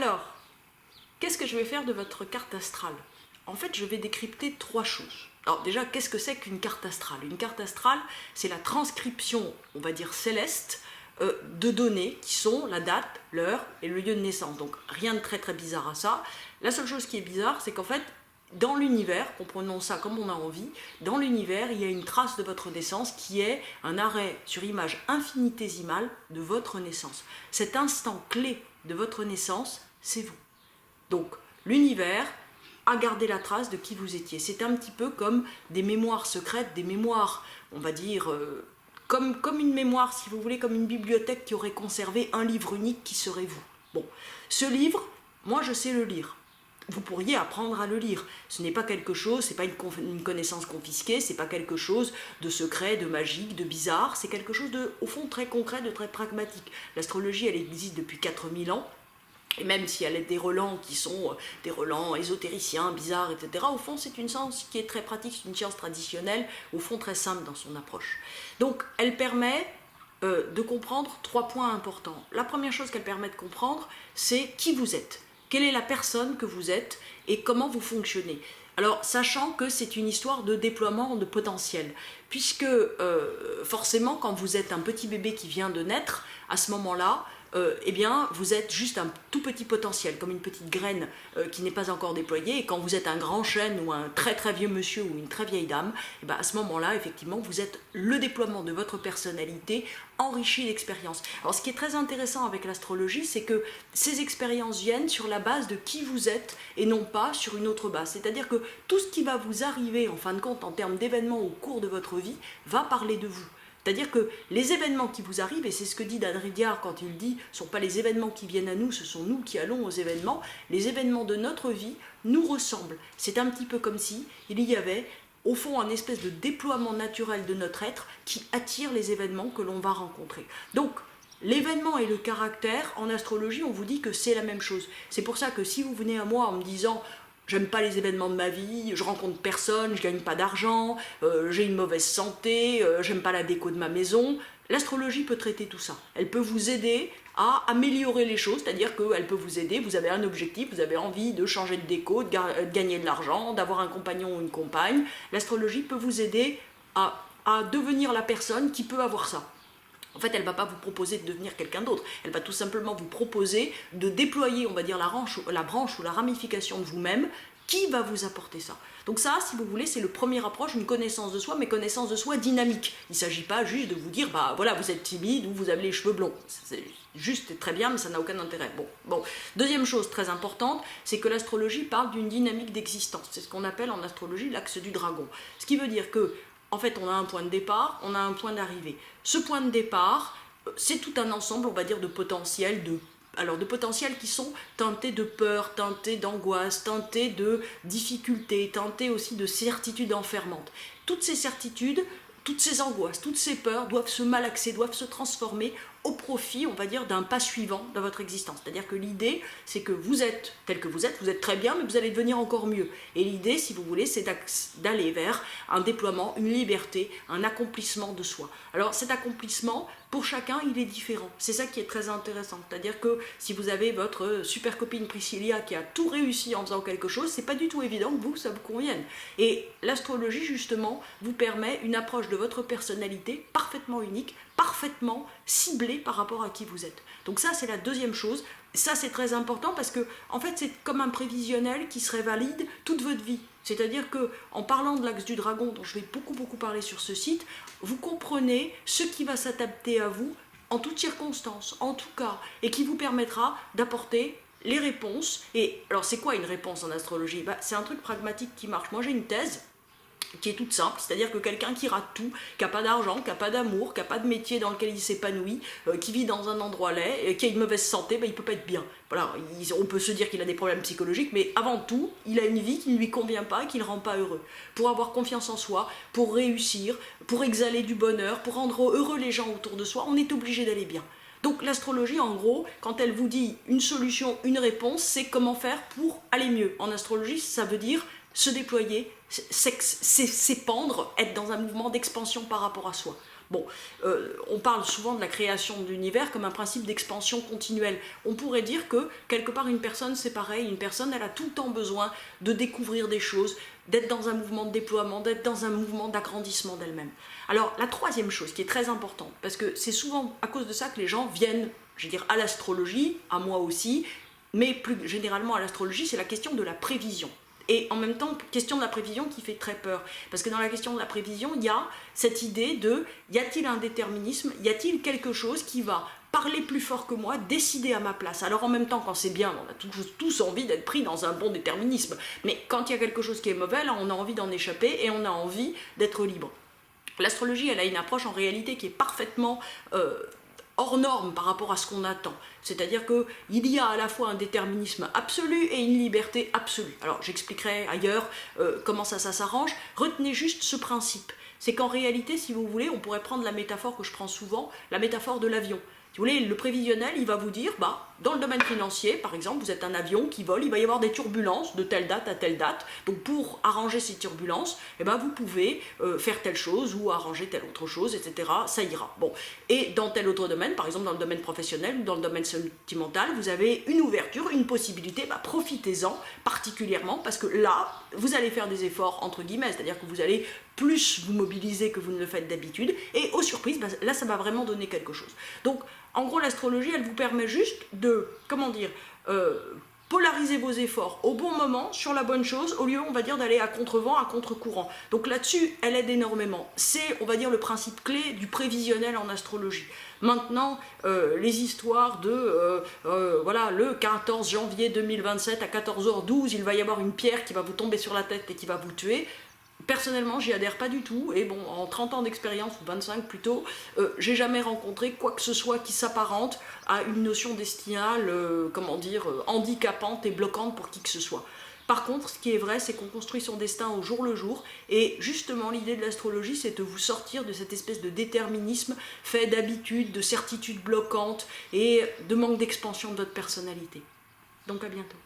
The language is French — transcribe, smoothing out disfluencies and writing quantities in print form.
Alors, qu'est-ce que je vais faire de votre carte astrale? En fait, je vais décrypter 3 choses. Alors déjà, qu'est-ce que c'est qu'une carte astrale? Une carte astrale, c'est la transcription, on va dire céleste, de données qui sont la date, l'heure et le lieu de naissance. Donc rien de très très bizarre à ça. La seule chose qui est bizarre, c'est qu'en fait, dans l'univers, comprenons ça comme on a envie, dans l'univers, il y a une trace de votre naissance qui est un arrêt sur image infinitésimale de votre naissance. Cet instant clé de votre naissance, c'est vous. Donc, l'univers a gardé la trace de qui vous étiez. C'est un petit peu comme des mémoires secrètes, des mémoires, on va dire, comme une mémoire, si vous voulez, comme une bibliothèque qui aurait conservé un livre unique qui serait vous. Bon, ce livre, moi je sais le lire. Vous pourriez apprendre à le lire. Ce n'est pas quelque chose, c'est pas une connaissance confisquée, c'est pas quelque chose de secret, de magique, de bizarre, c'est quelque chose de, au fond, très concret, de très pragmatique. L'astrologie, elle existe depuis 4000 ans. Et même si elle a des relents qui sont des relents ésotériciens, bizarres, etc., au fond, c'est une science qui est très pratique, c'est une science traditionnelle, au fond très simple dans son approche. Donc, elle permet de comprendre 3 points importants. La première chose qu'elle permet de comprendre, c'est qui vous êtes. Quelle est la personne que vous êtes et comment vous fonctionnez. Alors, sachant que c'est une histoire de déploiement de potentiel, puisque forcément, quand vous êtes un petit bébé qui vient de naître, à ce moment-là, eh bien, vous êtes juste un tout petit potentiel, comme une petite graine qui n'est pas encore déployée. Et quand vous êtes un grand chêne ou un très très vieux monsieur ou une très vieille dame, eh bien, à ce moment-là, effectivement, vous êtes le déploiement de votre personnalité enrichi d'expériences. Alors, ce qui est très intéressant avec l'astrologie, c'est que ces expériences viennent sur la base de qui vous êtes et non pas sur une autre base. C'est-à-dire que tout ce qui va vous arriver, en fin de compte, en termes d'événements au cours de votre vie, va parler de vous. C'est-à-dire que les événements qui vous arrivent, et c'est ce que dit Dan Ridiard quand il dit « ce ne sont pas les événements qui viennent à nous, ce sont nous qui allons aux événements », les événements de notre vie nous ressemblent. C'est un petit peu comme si il y avait au fond un espèce de déploiement naturel de notre être qui attire les événements que l'on va rencontrer. Donc, l'événement et le caractère, en astrologie, on vous dit que c'est la même chose. C'est pour ça que si vous venez à moi en me disant j'aime pas les événements de ma vie, je rencontre personne, je gagne pas d'argent, j'ai une mauvaise santé, j'aime pas la déco de ma maison. L'astrologie peut traiter tout ça. Elle peut vous aider à améliorer les choses, c'est-à-dire qu'elle peut vous aider, vous avez un objectif, vous avez envie de changer de déco, de gagner de l'argent, d'avoir un compagnon ou une compagne. L'astrologie peut vous aider à devenir la personne qui peut avoir ça. En fait, elle ne va pas vous proposer de devenir quelqu'un d'autre. Elle va tout simplement vous proposer de déployer, on va dire, la branche ou la ramification de vous-même qui va vous apporter ça. Donc ça, si vous voulez, c'est le premier approche, une connaissance de soi, mais connaissance de soi dynamique. Il ne s'agit pas juste de vous dire, bah voilà, vous êtes timide ou vous avez les cheveux blonds. C'est juste très bien, mais ça n'a aucun intérêt. Bon. Deuxième chose très importante, c'est que l'astrologie parle d'une dynamique d'existence. C'est ce qu'on appelle en astrologie l'axe du dragon. Ce qui veut dire que en fait, on a un point de départ, on a un point d'arrivée. Ce point de départ, c'est tout un ensemble, on va dire, de potentiels, de potentiels qui sont teintés de peur, teintés d'angoisse, teintés de difficultés, teintés aussi de certitudes enfermantes. Toutes ces certitudes, toutes ces angoisses, toutes ces peurs doivent se malaxer, doivent se transformer au profit, on va dire, d'un pas suivant dans votre existence. C'est-à-dire que l'idée, c'est que vous êtes tel que vous êtes très bien, mais vous allez devenir encore mieux. Et l'idée, si vous voulez, c'est d'aller vers un déploiement, une liberté, un accomplissement de soi. Alors cet accomplissement, pour chacun, il est différent. C'est ça qui est très intéressant. C'est-à-dire que si vous avez votre super copine Priscilla qui a tout réussi en faisant quelque chose, c'est pas du tout évident que ça vous convienne. Et l'astrologie, justement, vous permet une approche de votre personnalité parfaitement unique, parfaitement ciblée par rapport à qui vous êtes. Donc ça, c'est la deuxième chose. Ça, c'est très important parce que, en fait, c'est comme un prévisionnel qui serait valide toute votre vie. C'est-à-dire que, en parlant de l'axe du dragon, dont je vais beaucoup parler sur ce site, vous comprenez ce qui va s'adapter à vous en toutes circonstances, en tout cas, et qui vous permettra d'apporter les réponses. Et alors, c'est quoi une réponse en astrologie? C'est un truc pragmatique qui marche. Moi, j'ai une thèse qui est toute simple, c'est-à-dire que quelqu'un qui rate tout, qui n'a pas d'argent, qui n'a pas d'amour, qui n'a pas de métier dans lequel il s'épanouit, qui vit dans un endroit laid, qui a une mauvaise santé, il ne peut pas être bien. Voilà, on peut se dire qu'il a des problèmes psychologiques, mais avant tout, il a une vie qui ne lui convient pas et qui ne le rend pas heureux. Pour avoir confiance en soi, pour réussir, pour exhaler du bonheur, pour rendre heureux les gens autour de soi, on est obligé d'aller bien. Donc l'astrologie, en gros, quand elle vous dit une solution, une réponse, c'est comment faire pour aller mieux. En astrologie, ça veut dire se déployer, s'épandre, être dans un mouvement d'expansion par rapport à soi. Bon, on parle souvent de la création de l'univers comme un principe d'expansion continuelle. On pourrait dire que, quelque part, une personne, c'est pareil. Une personne, elle a tout le temps besoin de découvrir des choses, d'être dans un mouvement de déploiement, d'être dans un mouvement d'agrandissement d'elle-même. Alors, la troisième chose qui est très importante, parce que c'est souvent à cause de ça que les gens viennent, je veux dire, à l'astrologie, à moi aussi, mais plus généralement à l'astrologie, c'est la question de la prévision. Et en même temps, question de la prévision qui fait très peur. Parce que dans la question de la prévision, il y a cette idée de, y a-t-il un déterminisme? Y a-t-il quelque chose qui va parler plus fort que moi, décider à ma place? Alors en même temps, quand c'est bien, on a tous envie d'être pris dans un bon déterminisme. Mais quand il y a quelque chose qui est mauvais, là, on a envie d'en échapper et on a envie d'être libre. L'astrologie, elle a une approche en réalité qui est parfaitement hors norme par rapport à ce qu'on attend. C'est-à-dire qu'il y a à la fois un déterminisme absolu et une liberté absolue. Alors j'expliquerai ailleurs comment ça s'arrange. Retenez juste ce principe. C'est qu'en réalité, si vous voulez, on pourrait prendre la métaphore que je prends souvent, la métaphore de l'avion. Si vous voulez, le prévisionnel, il va vous dire, dans le domaine financier, par exemple, vous êtes un avion qui vole, il va y avoir des turbulences de telle date à telle date. Donc pour arranger ces turbulences, vous pouvez faire telle chose ou arranger telle autre chose, etc. Ça ira. Bon. Et dans tel autre domaine, par exemple dans le domaine professionnel ou dans le domaine sentimental, vous avez une ouverture, une possibilité, profitez-en particulièrement parce que là, vous allez faire des efforts, entre guillemets, c'est-à-dire que vous allez plus vous mobiliser que vous ne le faites d'habitude. Et aux surprises, là, ça va vraiment donner quelque chose. Donc, en gros, l'astrologie, elle vous permet juste de, polariser vos efforts au bon moment, sur la bonne chose, au lieu, on va dire, d'aller à contre-vent, à contre-courant. Donc là-dessus, elle aide énormément. C'est, on va dire, le principe clé du prévisionnel en astrologie. Maintenant, les histoires de, le 14 janvier 2027 à 14h12, il va y avoir une pierre qui va vous tomber sur la tête et qui va vous tuer. Personnellement, j'y adhère pas du tout, et bon, en 30 ans d'expérience, ou 25 plutôt, j'ai jamais rencontré quoi que ce soit qui s'apparente à une notion destinale, handicapante et bloquante pour qui que ce soit. Par contre, ce qui est vrai, c'est qu'on construit son destin au jour le jour, et justement, l'idée de l'astrologie, c'est de vous sortir de cette espèce de déterminisme fait d'habitudes, de certitudes bloquantes, et de manque d'expansion de votre personnalité. Donc à bientôt.